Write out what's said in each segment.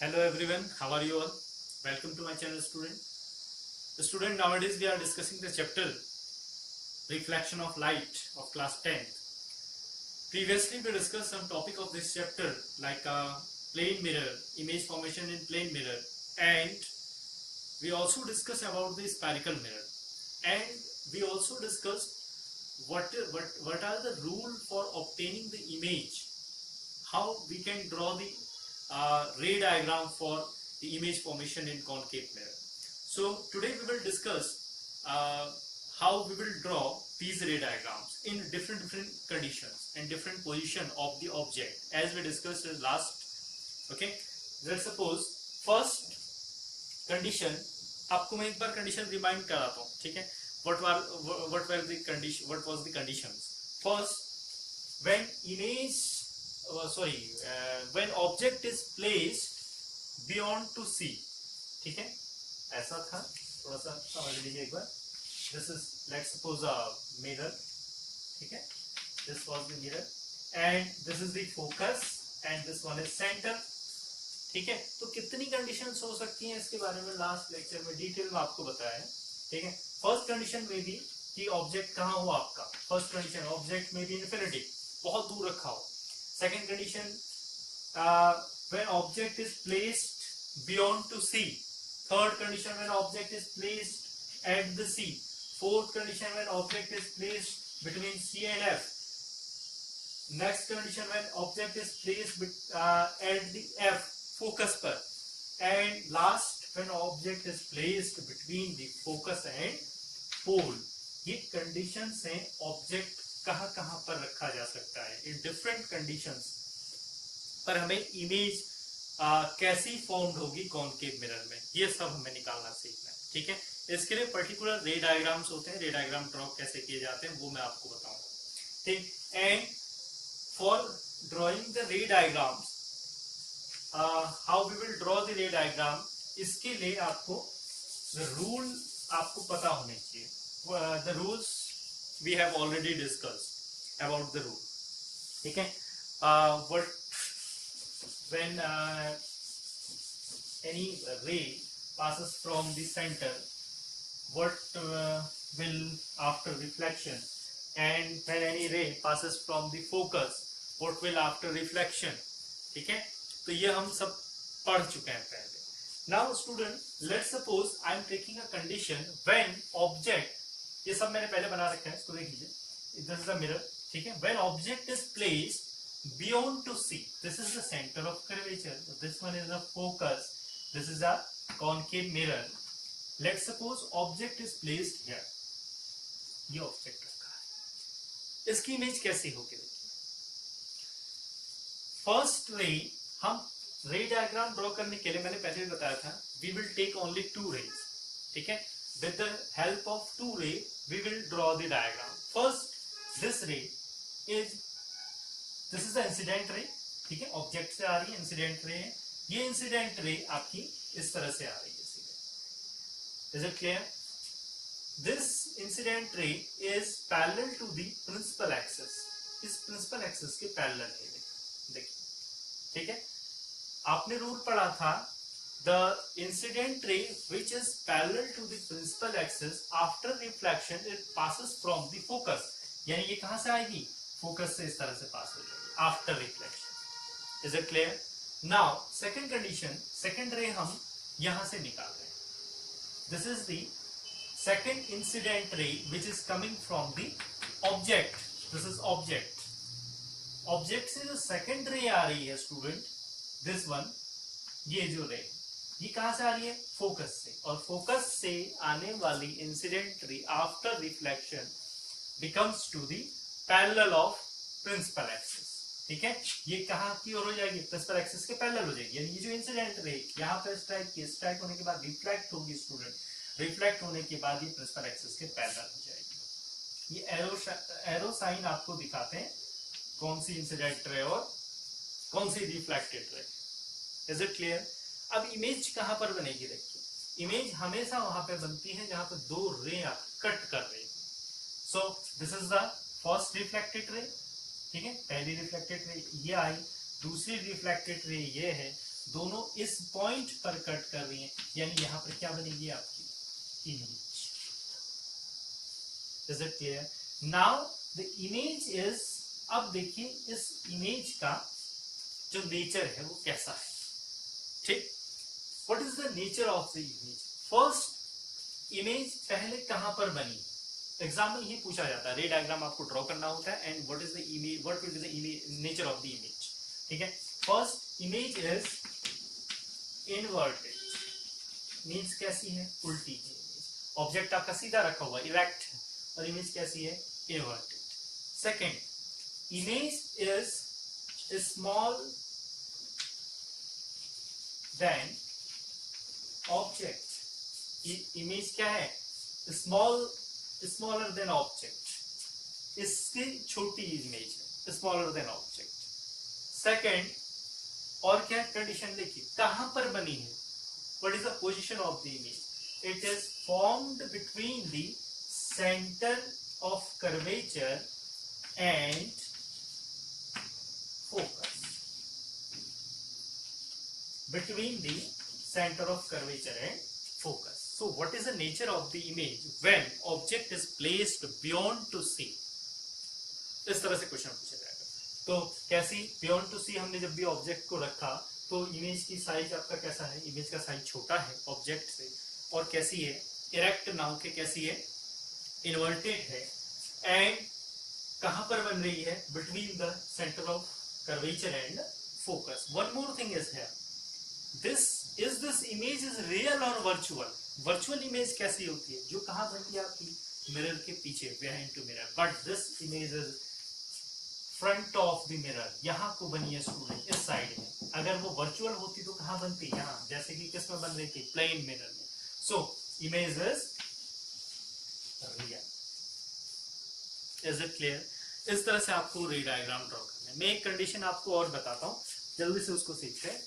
Hello everyone, how are you all? Welcome to my channel student. Nowadays we are discussing the chapter Reflection of Light of class 10th. Previously we discussed some topic of this chapter like plane mirror, image formation in plane mirror, and we also discussed about the spherical mirror, and we also discussed what are the rule for obtaining the image, how we can draw the ray diagram for the image formation in concave mirror. So today we will discuss how we will draw these ray diagrams in different conditions and different position of the object as we discussed in last. Okay, let's suppose first condition, आपको मैं एक बार condition remind कराता हूँ, ठीक है. what were the condition, what was the conditions? First, when when object is placed beyond to see, ठीक है, ऐसा था, थोड़ा सा समझ लीजिए एक बार. This is, let's suppose a mirror, ठीक है, this was the mirror and this is the focus and this one is center, ठीक है. तो कितनी कंडीशंस हो सकती हैं इसके बारे में लास्ट लेक्चर में डिटेल में आपको बताया है, ठीक है. फर्स्ट कंडीशन में भी कि ऑब्जेक्ट कहाँ हो आपका, फर्स्ट कंडीशन ऑब्जेक्ट में भी इन्फिनिटी, बहुत दूर रखा हो. Second condition, when object is placed beyond to see. Third condition, when object is placed at the C. Fourth condition, when object is placed between C and F. Next condition, when object is placed at the F focus पर. And last, when object is placed between the focus and pole. ये conditions हैं object कहाँ कहाँ पर रखा जा सकता है इन डिफरेंट कंडीशंस पर हमें इमेज कैसी फॉर्म्ड होगी कॉनकेव मिरर में, ये सब हमें निकालना सीखना है, ठीक है. इसके लिए पर्टिकुलर रे डायग्राम्स होते हैं, रे डायग्राम ड्रॉ कैसे किए जाते हैं वो मैं आपको बताऊंगा, ठीक. And for drawing the ray diagrams, how we will draw the ray diagram, इसके लिए आपको रूल आपको पता होने चाहिए. The rules we have already discussed about the rule, ठीक है. When any ray passes from the center, what will after reflection, and when any ray passes from the focus, what will after reflection, ठीक है. तो ये हम सब पढ़ चुके हैं पहले. Now student, let's suppose I am taking a condition when object, ये सब मैंने पहले बना रखा है, इसको देख लीजिए. दिस इज द मिरर, ठीक है. When object is placed beyond to C, this is the centre of curvature, this one is the focus, this is the concave mirror. Let's suppose object is placed here, ये object रखा है, इसकी image कैसी होगी देखिए. First ray, हम रे diagram draw करने के लिए मैंने पहले भी बताया था, we will take only two rays, ठीक है. With the help of two ray, we will draw the diagram. First, this is the incident ray, ठीक है. ऑब्जेक्ट से आ रही है, इंसिडेंट रे है. ये इंसिडेंट रे आपकी इस तरह से आ रही है सीधे. Is it clear? This incident ray is parallel to the principal axis. इस principal axis के parallel है, देखिए, ठीक है. आपने रूल पढ़ा था, the incident ray which is parallel to the principal axis after reflection it passes from the focus, यानी ये कहां से आएगी, फोकस से इस तरह से पास हो जाएगी after reflection. Is it clear? Now second condition, second ray हम यहां से निकाल रहे हैं. This is the second incident ray which is coming from the object. This is object. Object से जो second ray आ रही है स्टूडेंट, this one, ये जो ray, ये कहां से आ रही है, फोकस से. और फोकस से आने वाली incident ray after reflection becomes to the parallel of principal axis, ठीक है. ये कहां की ओर हो जाएगी, प्रिंसिपल एक्सिस के पैरेलल हो जाएगी. यानी ये जो इंसिडेंट रे यहां पर स्ट्राइक की, स्ट्राइक होने के बाद रिफ्लेक्ट होगी स्टूडेंट, रिफ्लेक्ट होने के बाद ये प्रिंसिपल एक्सिस के पैरेलल हो जाएगी. ये एरो साइन आपको दिखाते हैं कौन सी इंसिडेंट रे और कौन सी reflected ray. Is it clear? अब इमेज कहां पर बनेगी देखिए, इमेज हमेशा वहां पे बनती है जहां पे दो रे कट कर रही है. So this is the first reflected ray, ठीक है. पहली रिफ्लेक्टेड रे ये आई, दूसरी रिफ्लेक्टेड रे ये है, दोनों इस पॉइंट पर कट कर रही हैं, यानी यहां पर क्या बनेगी आपकी image. Is it clear? Now the image is, अब देखिए इस इमेज का जो नेचर है वो कैसा है, ठीक। What is the nature of the image? First, image पहले कहां पर बनी? एग्जाम में ये पूछा जाता है, रे डायग्राम आपको ड्रॉ करना होता है and what is the image, what will be the image, nature of the image, ठीक है। First, image is inverted, means कैसी है? उल्टी है इमेज। ऑब्जेक्ट आपका सीधा रखा हुआ इरेक्ट है, और इमेज कैसी है? Inverted. Second, image is small than object. Image क्या है? स्मॉलर देन ऑब्जेक्ट, इससे छोटी इमेज है, स्मॉलर देन ऑब्जेक्ट। सेकेंड, और क्या कंडीशन देखिए, कहां पर बनी है? What is the position of the image? It is formed between the centre of curvature and focus, between the center of curvature and focus. So what is the nature of the image when object is placed beyond to see? इस तरह से question पूछा जाएगा। तो कैसी beyond to सी, हमने जब भी ऑब्जेक्ट को रखा तो इमेज की साइज आपका कैसा है? इमेज का साइज छोटा है ऑब्जेक्ट से, और कैसी है? इरेक्ट ना होके कैसी है? इन्वर्टेड है। एंड कहां पर बन रही है? Between the centre of curvature and focus. One more thing is here, this image is real or virtual? Virtual image कैसी होती है? जो कहां बनती है? आपकी मिरर के पीछे, behind to mirror, but this image is front of the mirror, यहां को बनी है स्टूडेंट, इस साइड में। अगर वो वर्चुअल होती तो कहां बनती? यहां, जैसे कि किस में बन रही थी? प्लेन मिरर में। So image is real. Is it clear? इस तरह से आपको रे डायग्राम ड्रॉ करना है। मैं एक कंडीशन आपको और बताता हूं, जल्दी से उसको सीखते हैं।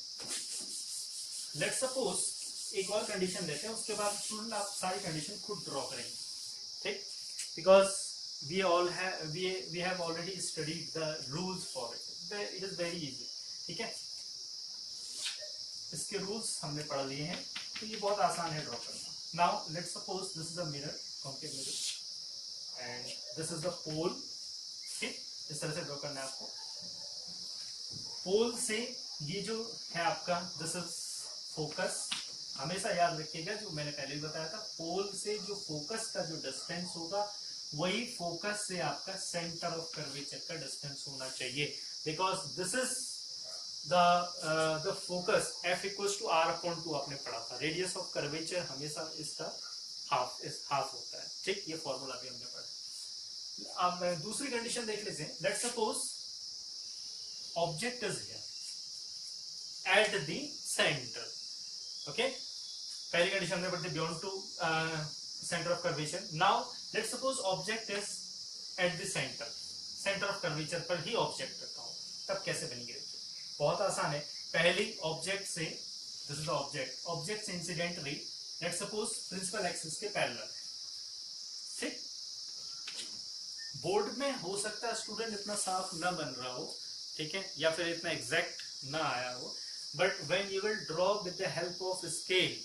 लेट्स सपोज एक और कंडीशन लेते हैं, उसके बाद स्टूडेंट आप सारी कंडीशन खुद ड्रॉ करेंगे, ठीक। Because we have already studied the rules for it. It is very easy, ठीक है। इसके रूल्स हमने पढ़ लिए हैं, तो ये बहुत आसान है ड्रॉ करना। Now let's suppose this is a mirror, concave mirror, and this is the pole, ठीक। इस तरह से ड्रॉ करना है आपको। पोल से ये जो है आपका, दिस इज फोकस। हमेशा याद रखिएगा जो मैंने पहले भी बताया था, पोल से जो फोकस का जो डिस्टेंस होगा वही फोकस से आपका सेंटर ऑफ कर्वेचर का डिस्टेंस होना चाहिए। Because this is the focus f equals to r upon 2 आपने पढ़ा था। रेडियस ऑफ कर्वेचर हमेशा इसका हाफ होता है, ठीक। ये फॉर्मूला भी हमने पढ़ा। अब दूसरी कंडीशन देख लेते हैं। Let's suppose object is here at the centre, okay. पहली कंडीशन में पढ़ते beyond to centre of curvature. Now let's suppose object is at the centre of curvature पर ही ऑब्जेक्ट रखा हो, तब कैसे बनेगी? बहुत आसान है। पहली ऑब्जेक्ट से, दिस इज द ऑब्जेक्ट से incident ray let's suppose principal axis के पैरेलल, ठीक। बोर्ड में हो सकता है स्टूडेंट इतना साफ ना बन रहा हो, ठीक है, या फिर इतना एग्जैक्ट ना आया हो, but when you will draw with the help of a scale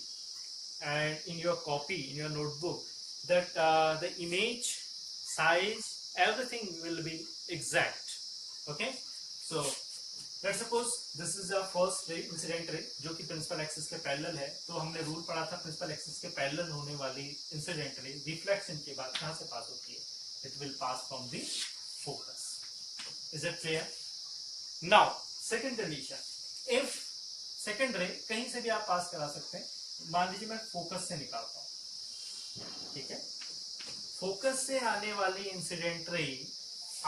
and in your copy, in your notebook, that the image, size, everything will be exact, okay. So let's suppose this is the first ray, incident ray, जो कि principal axis के parallel है। तो हमने rule पढ़ा था, principal axis के parallel होने वाली इंसिडेंट रे रिफ्लेक्शन के बाद कहां से पास होती है? It will pass from the focus. Is it clear? Now second condition, if second रे कहीं से भी आप पास करा सकते हैं। मान लीजिए मैं फोकस से निकालता हूं, ठीक है। फोकस से आने वाली इंसिडेंट रे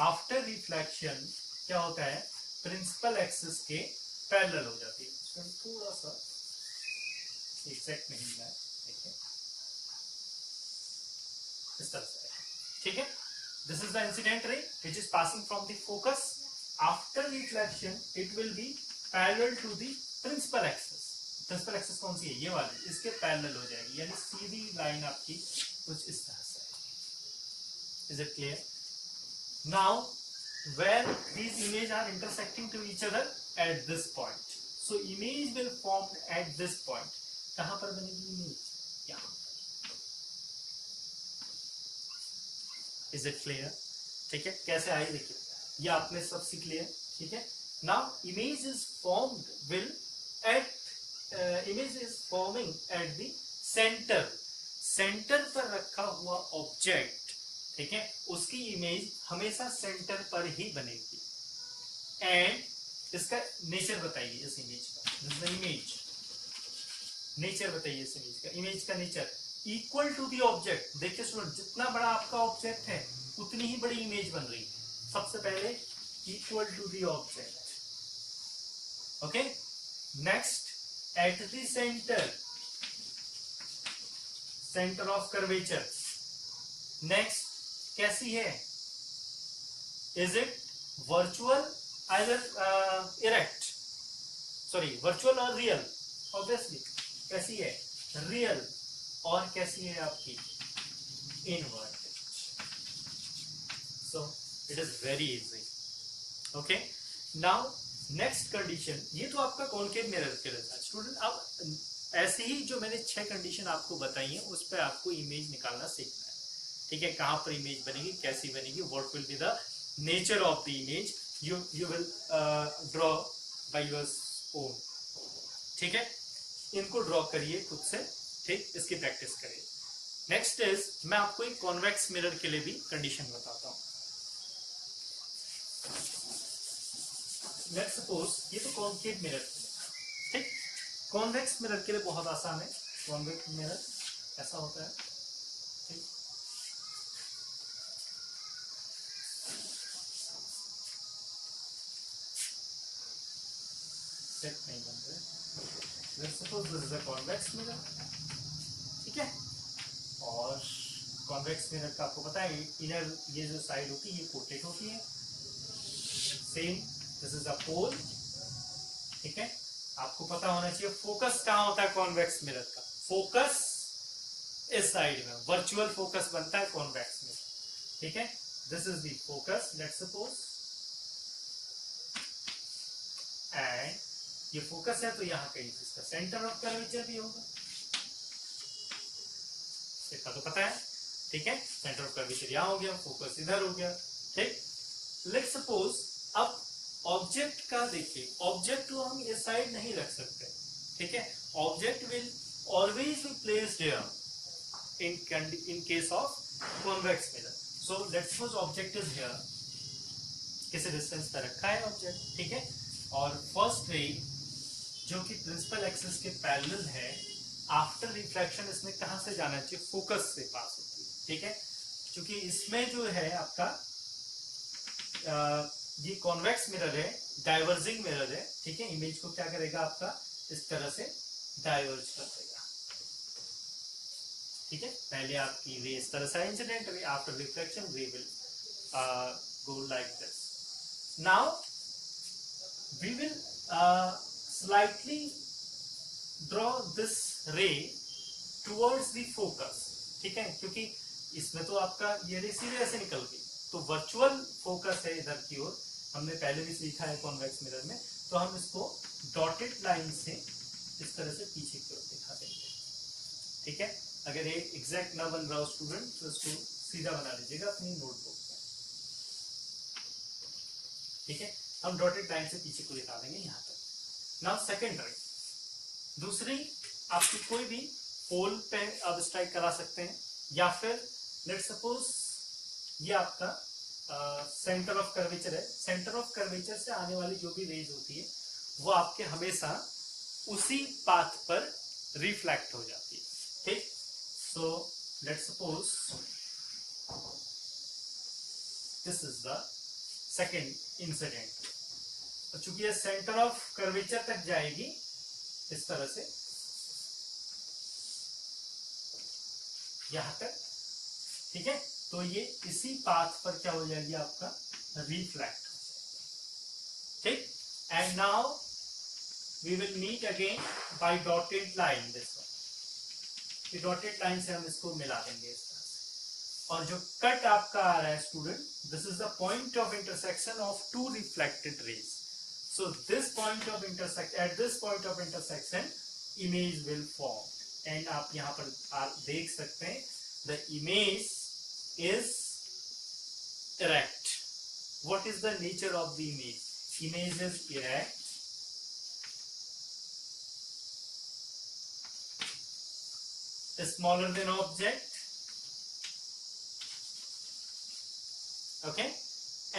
आफ्टर रिफ्लेक्शन क्या होता है? प्रिंसिपल एक्सिस के पैरेलल हो जाती है। थोड़ा सा एग्जैक्ट नहीं है, ठीक है, इस तरह से, ठीक है। This is the incident ray which is passing from the focus. After reflection it will be parallel to the principal axis. Principal axis कौन सी है? ये वाली, इसके पैरेलल हो जाएगी, यानी सीधी लाइन आपकी कुछ इस तरह से। Is it clear? Now where these images are intersecting to each other at this point, so image will form at this point. कहां पर बनेगी इमेज? यहां. Is it clear? ठीक है, कैसे आई देखिए, ये आपने सब सीख लिया. ठीक है, now image is formed will at image is forming at the centre. Centre पर रखा हुआ ऑब्जेक्ट, ठीक है, उसकी इमेज हमेशा सेंटर पर ही बनेगी. एंड इसका नेचर बताइए इस इमेज का. इमेज नेचर बताइए इस इमेज का. इमेज का nature equal to the object. देखिए सुनो, जितना बड़ा आपका ऑब्जेक्ट है उतनी ही बड़ी इमेज बन रही है. सबसे पहले equal to the object. Okay, next at the centre, centre of curvature. Next कैसी है? Is it virtual either erect, sorry virtual और रियल? ऑब्वियसली कैसी है? रियल. और कैसी है आपकी? Inverted. So it is very easy. Okay, now next condition. ये तो आपका कॉनकेव मिरर के लिए था स्टूडेंट. अब ऐसे ही जो मैंने 6 कंडीशन आपको बताई है उस पर आपको इमेज निकालना सीखना है. ठीक है, कहां पर इमेज बनेगी, कैसी बनेगी, what will be the nature of the image, you will draw by your own. ठीक है, इनको ड्रॉ करिए खुद से. ठीक, इसकी प्रैक्टिस करिए. नेक्स्ट इज, मैं आपको एक कॉन्वेक्स मिरर के लिए भी कंडीशन बताता हूं. लेट्स सपोज ये तो कॉन्केव मिरर. ठीक, कॉन्वेक्स मिरर के लिए बहुत आसान है. कॉन्वेक्स मिरर ऐसा होता है. ठीक, सेट नहीं बन रहे. Let's suppose this is a convex mirror. ठीक है, और कॉन्वेक्स मिरर का आपको पता है इनर ये जो साइड होती है ये कोटेड होती है. सेम दिस इज अ पोल. ठीक है, आपको पता होना चाहिए फोकस कहां होता है कॉन्वेक्स मिरर का. फोकस इस साइड में, वर्चुअल फोकस बनता है कॉन्वेक्स में. ठीक है, this is the focus let's suppose. And ये फोकस है तो यहाँ कहीं इसका सेंटर ऑफ कर्वेचर भी होगा. इतना तो पता है. ठीक है, सेंटर ऑफ कर्वेचर यहाँ हो गया, फोकस इधर हो गया. ठीक, लेट्स सपोज अब ऑब्जेक्ट का देखिए, ऑब्जेक्ट को हम इस साइड नहीं रख सकते. ठीक है, object will always be placed here in case of convex mirror. So let's suppose object is here, किसी डिस्टेंस पर रखा है ऑब्जेक्ट. ठीक है, और फर्स्ट रे जो कि प्रिंसिपल एक्सिस के पैरेलल है, आफ्टर रिफ्लेक्शन इसमें कहां से जाना चाहिए? फोकस से पास होती है. ठीक है, क्योंकि इसमें जो है आपका ये कॉन्वेक्स मिरर है, डाइवर्जिंग मिरर है. ठीक है, इमेज को क्या करेगा आपका इस तरह से डाइवर्ज कर देगा. ठीक है, पहले आपकी रे इस तरह से incident ray, after reflection ray will go like this. Now we will slightly draw this ray towards the focus. ठीक है, क्योंकि इसमें तो आपका ये रे सीधे ऐसे निकल गई, तो वर्चुअल फोकस है इधर की ओर. हमने पहले भी सीखा है कॉन्वेक्स मिरर में. तो हम इसको डॉटेड लाइन से इस तरह से पीछे की ओर दिखा देंगे. ठीक है, अगर ये एग्जैक्ट ना बन रहा हो स्टूडेंट तो इसको सीधा बना लीजिएगा अपनी नोटबुक में. ठीक है, हम डॉटेड लाइन से पीछे को दिखा देंगे यहाँ तक. नाउ सेकेंड रे, दूसरी आपकी कोई भी पोल पे आप स्ट्राइक करा सकते हैं, या फिर लेट्स सपोज ये आपका सेंटर ऑफ कर्वेचर है. सेंटर ऑफ कर्वेचर से आने वाली जो भी रेज होती है वो आपके हमेशा उसी पाथ पर रिफ्लेक्ट हो जाती है. ठीक, so let's suppose this is the second incident. चूंकि ये सेंटर ऑफ कर्वेचर तक जाएगी इस तरह से यहां तक. ठीक है, तो ये इसी पाथ पर क्या हो जाएगी आपका रिफ्लेक्ट. ठीक, and now we will meet again by dotted line. This one dotted line से हम इसको मिला देंगे इस तरह से. और जो कट आपका आ रहा है student, this is the point of intersection of two reflected rays. So this point of intersection, at this point of intersection, image will form. And आप यहाँ पर आप देख सकते हैं, the image is erect. What is the nature of the image? Image is erect. Smaller than object. Okay.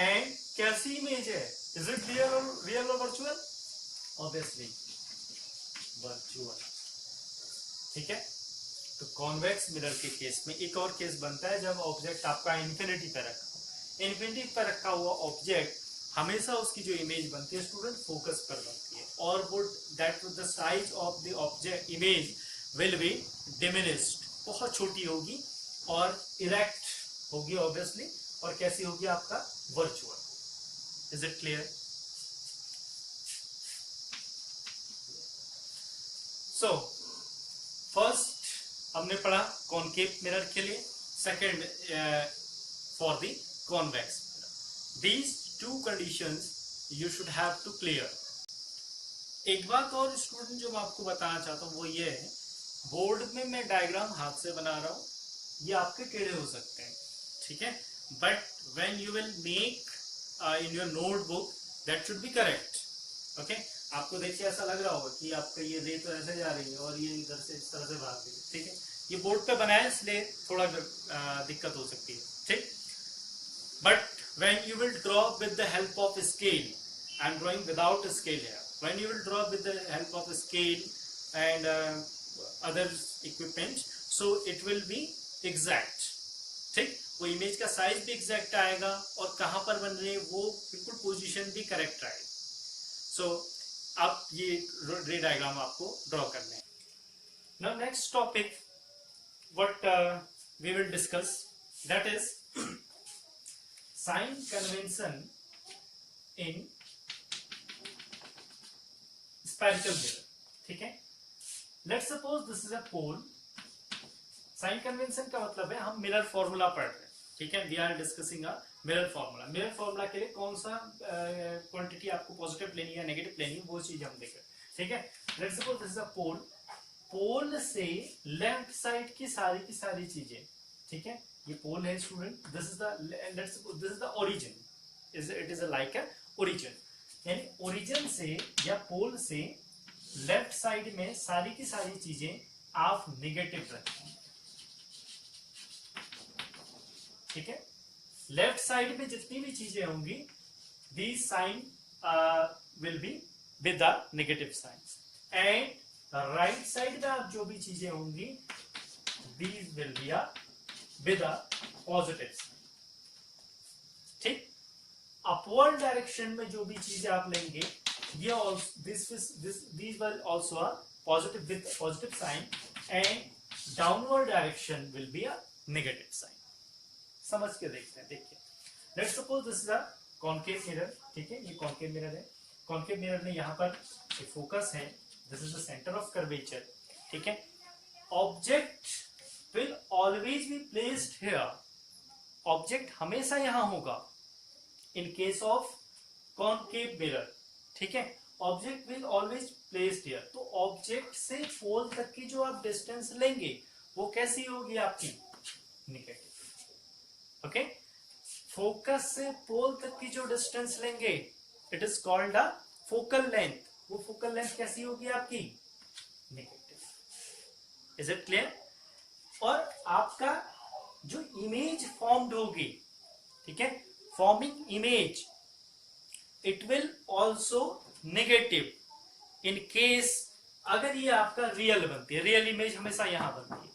And कैसी image है? Is it real or virtual? Obviously virtual. ठीक है. तो कॉन्वेक्स मिरर के केस में एक और केस बनता है जब ऑब्जेक्ट आपका इन्फिनिटी पे रखा हो. इन्फिनिटी पे रखा हुआ ऑब्जेक्ट हमेशा उसकी जो इमेज बनती है स्टूडेंट फोकस पर बनती है, और वो that the size of the object image will be diminished, बहुत छोटी होगी और इरेक्ट होगी ऑब्वियसली, और कैसी होगी आपका virtual. Is it clear? So first हमने पढ़ा कॉनकेव मिरर के लिए, second for the convex mirror. These two conditions you should have to clear. एक बात और स्टूडेंट जो मैं आपको बताना चाहता हूं वो ये है, बोर्ड में मैं डायग्राम हाथ से बना रहा हूं, ये आपके टेढ़े हो सकते हैं, ठीक है, but when you will make in your notebook that should be correct. Okay, आपको देखिए ऐसा लग रहा होगा कि आपका ये रे तो ऐसे जा रही है और ये इधर से इस तरह से भाग रही है, ठीक है, ये बोर्ड पे बनाया इसलिए थोड़ा दिक्कत हो सकती है, ठीक. But when you will draw with the help of scale, I am drawing without a scale here. When you will draw with the help of a scale and other equipment, so it will be exact. ठीक, वो image का size भी exact आएगा और कहां पर बन रही है वो बिल्कुल पोजीशन भी करेक्ट आएगी. सो अब ये रे डायग्राम आपको ड्रॉ करने हैं. Now next topic what we will discuss, that is sign convention in spherical mirror. ठीक है, let's suppose this is a pole. Sign convention का मतलब है हम मिरर फॉर्मूला पढ़ रहे हैं, ठीक है, we are discussing a mirror formula. Mirror formula के लिए कौन सा क्वांटिटी आपको पॉजिटिव लेनी है नेगेटिव लेनी है वो चीज हम देख रहे हैं, ठीक है. Let's suppose this is a pole. Pole से लेफ्ट साइड की सारी चीजें, ठीक है, ये पोल है student, this is the let's suppose this is the origin, it is like a origin, यानी ओरिजिन से या पोल से लेफ्ट साइड में सारी की सारी चीजें आप नेगेटिव रखें, ठीक है. लेफ्ट साइड में जितनी भी चीजें होंगी these sign will be with the negative sign, and right side में आप जो भी चीजें होंगी these will be with a positive sign. ठीक, अपवर्ड डायरेक्शन में जो भी चीजें आप लेंगे ये these will also a positive with positive sign, and downward direction will be a negative sign. समझ के देखते हैं. देखिए, let's suppose this is a concave mirror, ठीक है, ये concave mirror है. concave mirror में यहाँ पर फोकस है, this is the center of curvature, ठीक है. Object will always be placed here. Object हमेशा यहां होगा in case of concave mirror, ठीक है. Object will always placed here. तो ऑब्जेक्ट से पोल तक की जो आप डिस्टेंस लेंगे वो कैसी होगी आपकी? नेगेटिव. ओके, फोकस से पोल तक की जो डिस्टेंस लेंगे it is called a focal length. वो फोकल लेंथ कैसी होगी आपकी? नेगेटिव. Is it clear? और आपका जो इमेज फॉर्म्ड होगी, ठीक है, forming image it will also negative in case अगर ये आपका रियल बनती है. रियल इमेज हमेशा यहां बनती है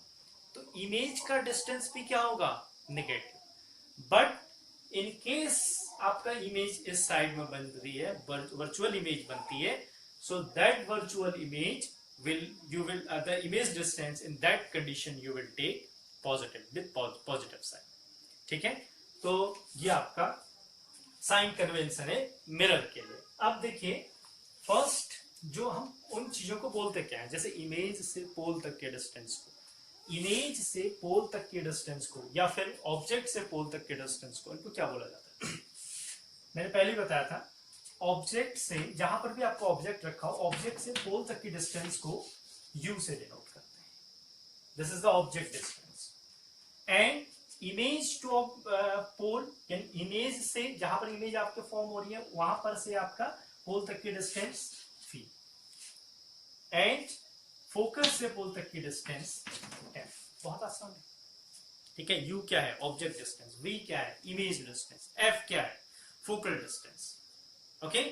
तो इमेज का डिस्टेंस भी क्या होगा? नेगेटिव. बट इन केस आपका इमेज इस साइड में बन रही है, वर्चुअल इमेज बनती है, so that virtual image the image distance in that condition you will take positive with positive sign, ठीक है. तो ये आपका साइन कन्वेंशन है मिरर के लिए. अब देखिए, फर्स्ट जो हम उन चीजों को बोलते क्या है, जैसे इमेज से पोल तक के डिस्टेंस को, इमेज से पोल तक के डिस्टेंस को, या फिर ऑब्जेक्ट से पोल तक के डिस्टेंस को, इनको क्या बोला जाता है? मैंने पहले बताया था ऑब्जेक्ट से, जहां पर भी आपका ऑब्जेक्ट रखा हो, ऑब्जेक्ट से पोल तक की डिस्टेंस को u से डिनोट करते हैं. This is the object distance. And image to pole, यानी इमेज से, जहां पर इमेज आपके फॉर्म हो रही है वहां पर से आपका पोल तक की डिस्टेंस v. एंड फोकस से पोल तक की डिस्टेंस f. बहुत आसान है. ठीक है. u क्या है? Object distance. v क्या है? Image distance. f क्या है? Focal distance. ओके.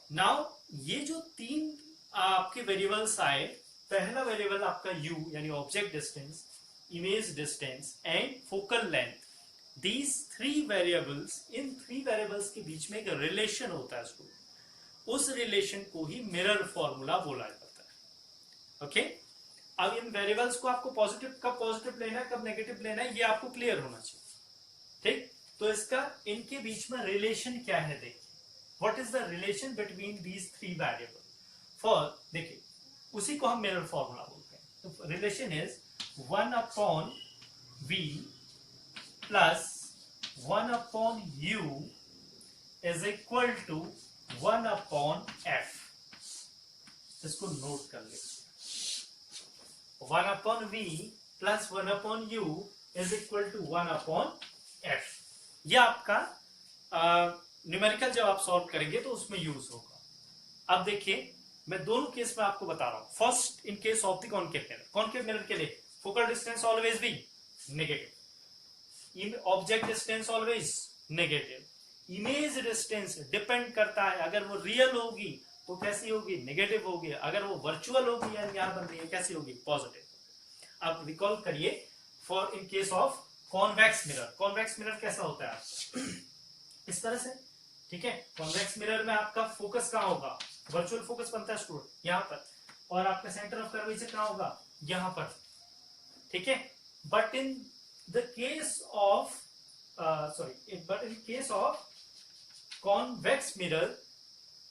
नाउ ये जो तीन आपके वेरिएबल्स आए, पहला वेरिएबल आपका u यानी object distance, image distance and focal length. These three variables, in three variables के बीच में एक रिलेशन होता है. उस रिलेशन को ही मिरर फॉर्मूला बोला जाता है. ओके. अब इन वेरिएबल्स को आपको पॉजिटिव, कब पॉजिटिव लेना है, कब नेगेटिव लेना है, ये आपको क्लियर होना चाहिए. ठीक. तो इसका इनके बीच में रिलेशन क्या है देखिए. What is the relation between these three variable? For देखिए, उसी को हम मिरर फॉर्मूला बोलते हैं. तो relation is 1 upon v plus 1 upon u is equal to 1 upon f. इसको नोट कर ले. 1 upon v plus 1 upon u is equal to 1 upon f. यह आपका न्यूमेरिकल जब आप सॉल्व करेंगे तो उसमें यूज होगा. अब देखिए, मैं दोनों केस में आपको बता रहा हूं. First, in case of the concave mirror. Concave mirror के लिए focal distance always be negative, object distance always negative. Image distance depend करता है, अगर वो रियल होगी तो कैसी होगी? नेगेटिव होगी. अगर वो वर्चुअल होगी, यानी यहां बन रही है, कैसी होगी? पॉजिटिव. अब रिकॉल करिए, for in case of convex mirror. Convex mirror कैसा होता है? इस तरह से. ठीक है. कॉन्वेक्स मिरर में आपका फोकस कहां होगा? वर्चुअल फोकस बनता है स्टूडेंट, यहां पर. और आपका सेंटर ऑफ कर्वेचर कहां होगा? यहां पर. ठीक है. But in the case of but in case of convex mirror,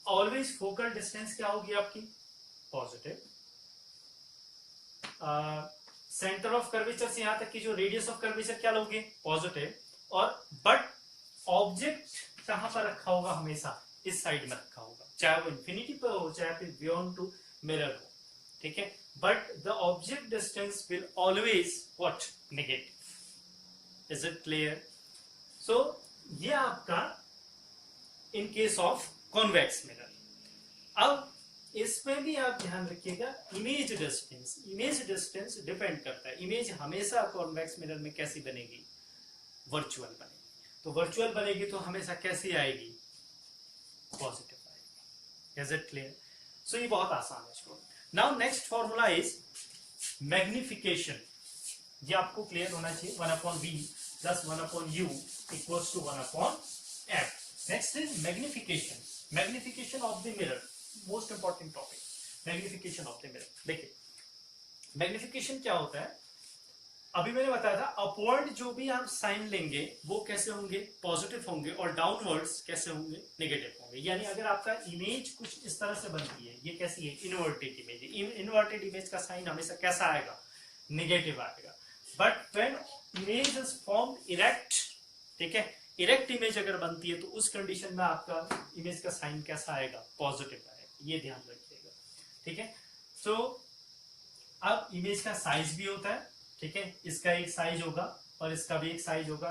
always focal distance क्या होगी आपकी? पॉजिटिव. सेंटर ऑफ कर्वेचर से यहां तक की जो रेडियस ऑफ कर्वेचर क्या लोगे? पॉजिटिव. और बट ऑब्जेक्ट कहां पर रखा होगा? हमेशा इस साइड में रखा होगा, चाहे वो इंफिनिटी पर हो, चाहे फिर बियॉन्ड टू मिरर हो. ठीक है. But the object distance will always what? Negative. Is it clear? So ये आपका in case of convex mirror. अब इसमें भी आप ध्यान रखिएगा, image distance. Image distance depend करता है. इमेज हमेशा कॉन्वेक्स मिरर में कैसी बनेगी? वर्चुअल बनेगी. तो वर्चुअल बनेगी तो हमेशा कैसी आएगी? पॉजिटिव आएगी. Is it clear? सो ये बहुत आसान है student. Now next formula is magnification. ये आपको क्लियर होना चाहिए. 1 upon v plus 1 upon u equals to 1 upon f. Next is magnification. Magnification of the mirror, most important topic. Magnification of the mirror. देखिए, magnification क्या होता है? अभी मैंने बताया था, अपवर्ड जो भी आप साइन लेंगे वो कैसे होंगे? पॉजिटिव होंगे. और डाउनवर्ड्स कैसे होंगे? नेगेटिव होंगे. यानी अगर आपका इमेज कुछ इस तरह से बनती है, ये कैसी है? Inverted image. इन्वर्टेड इमेज का साइन हमेशा कैसा आएगा? नेगेटिव आएगा. But when image is formed erect, ठीक है, इरेक्ट इमेज अगर बनती है तो उस कंडीशन में आपका इमेज का साइन कैसा आएगा? पॉजिटिव आएगा. ये ध्यान रखिएगा. ठीक है. सो अब इमेज का साइज भी होता है. ठीक है. इसका एक साइज होगा और इसका भी एक साइज होगा.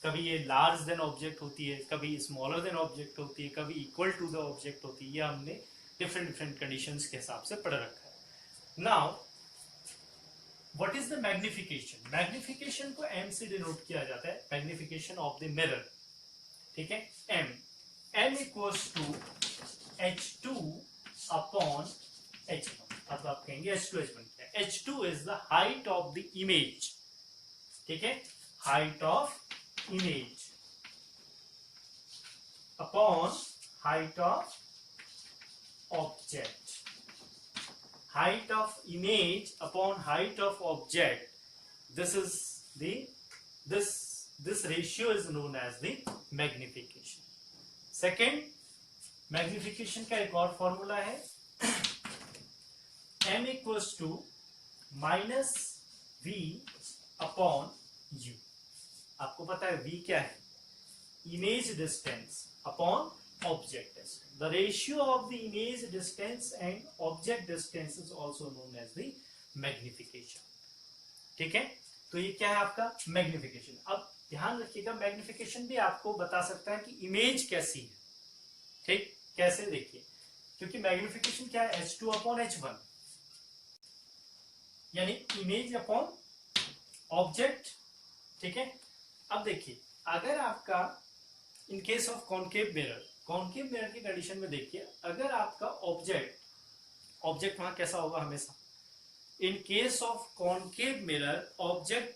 कभी ये लार्ज देन ऑब्जेक्ट होती है, कभी स्मॉलर देन ऑब्जेक्ट होती है, कभी इक्वल टू द ऑब्जेक्ट होती है. ये हमने डिफरेंट डिफरेंट कंडीशंस के हिसाब से पढ़ रखा है. Now what is the magnification? Magnification को m से डिनोट किया जाता है. Magnification of the mirror. ठीक है. m equals to h2 upon h1. अब आप कहेंगे h2 h1. H2 is the height of the image. ठीक है. Height of image upon height of object. Height of image upon height of object. This ratio is known as the magnification. Second, magnification का एक और formula है. m equals to minus v upon u. आपको पता है v क्या है? Image distance upon object distance. The ratio of the image distance and object distance is also known as the magnification. ठीक है, तो ये क्या है आपका मैग्निफिकेशन. अब ध्यान रखिएगा, मैग्निफिकेशन भी आपको बता सकता है कि इमेज कैसी है. ठीक, कैसे देखिए, क्योंकि मैग्निफिकेशन क्या है, H2/H1 यानी इमेज अपॉन ऑब्जेक्ट. ठीक है, अब देखिए, अगर आपका in case of concave mirror की कंडीशन में देखिए, अगर आपका ऑब्जेक्ट वहां कैसा होगा हमेशा. इन case of concave mirror object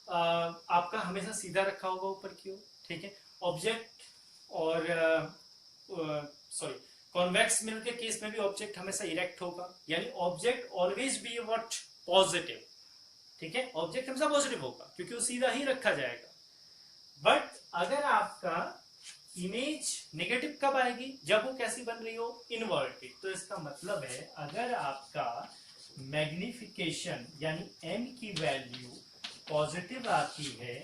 आपका हमेशा सीधा रखा होगा ऊपर की ओर. ठीक है, ऑब्जेक्ट और सॉरी कॉन्वेक्स मिरर के केस में भी ऑब्जेक्ट हमेशा इरेक्ट होगा, यानी object always be what positive. ठीक है, ऑब्जेक्ट हमेशा पॉजिटिव होगा क्योंकि वो सीधा ही रखा जाएगा. बट अगर आपका इमेज नेगेटिव कब आएगी, जब वो कैसी बन रही हो, इनवर्टेड. तो इसका मतलब है अगर आपका मैग्निफिकेशन यानी m की वैल्यू पॉजिटिव आती है,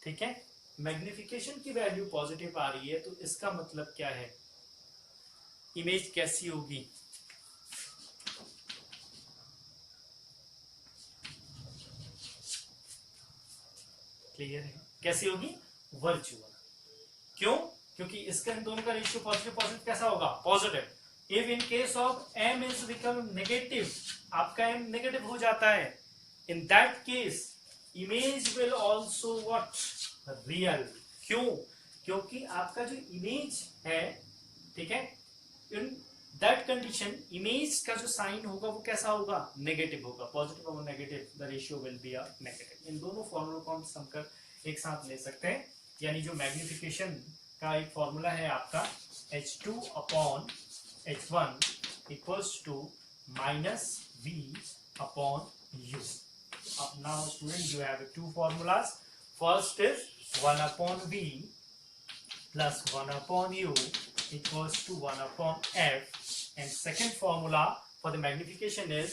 ठीक है, मैग्निफिकेशन की वैल्यू पॉजिटिव आ रही है, तो इसका मतलब क्या है, इमेज कैसी होगी, क्लियर है, कैसी होगी, वर्चुअल. क्यों, क्योंकि इसका इन दोनों का रेशियो पॉजिटिव पॉजिटिव कैसा होगा, positive. If in case of m is become negative, आपका m नेगेटिव हो जाता है, in that case image will also what real. क्यों, क्योंकि आपका जो इमेज है, ठीक है, इन दैट कंडीशन इमेज का जो साइन होगा वो कैसा होगा, नेगेटिव होगा. पॉजिटिव और negative, the ratio will be a negative. इन दोनों फॉर्मूलों को हम समकर एक साथ ले सकते हैं. यानी जो मैग्निफिकेशन का एक फॉर्मूला है आपका H2/H1 इक्वल्स टू -V/U. अब now student you have two formulas. First is 1/V plus 1/U equals to 1/F, and second formula for the magnification is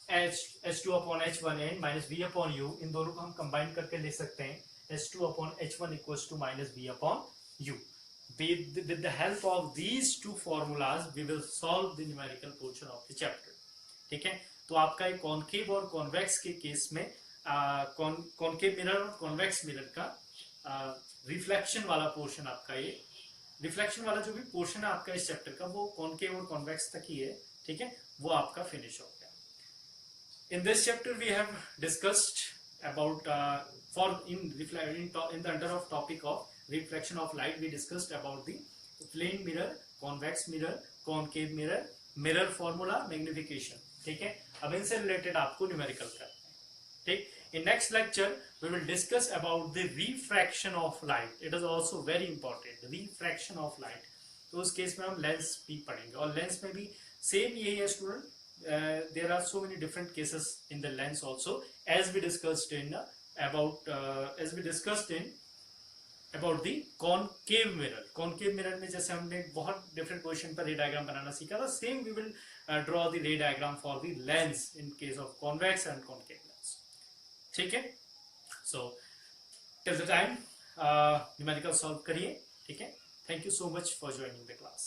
H2/H1 and minus V/U. इन दोनों को हम combine करके ले सकते हैं, H2/H1 equals to -V/U. With the help of these two formulas we will solve the numerical portion of the chapter. ठीक है, तो आपका एक कॉन्केव और कॉन्वेक्स के केस में कॉन्केव मिरर और कॉन्वेक्स मिरर का रिफ्लेक्शन वाला पोर्शन, आपका ये रिफ्लेक्शन वाला जो भी पोर्शन है आपका इस चैप्टर का, वो कॉन्केव और कॉन्वेक्स तक ही है. ठीक है, वो आपका फिनिश हो गया. In this chapter we have discussed about in the under of topic of reflection of light, we discussed about the plane mirror, convex mirror, concave mirror, mirror formula, magnification. ठीक है, अब इनसे रिलेटेड आपको numerical करना है. ठीक, in next lecture we will discuss about the refraction of light. It is also very important, refraction of light. तो उस केस में हम लेंस भी पढ़ेंगे, और लेंस में भी सेम यही है student. there are so many different cases in the lens also, as we discussed in about the concave mirror. Concave mirror में जैसे हमने बहुत different position पर ray diagram बनाना सीखा था, same we will draw the ray diagram for the lens in case of convex and concave lens. ठीक है, so till the time numerical solve करिए. ठीक है, thank you so much for joining the class.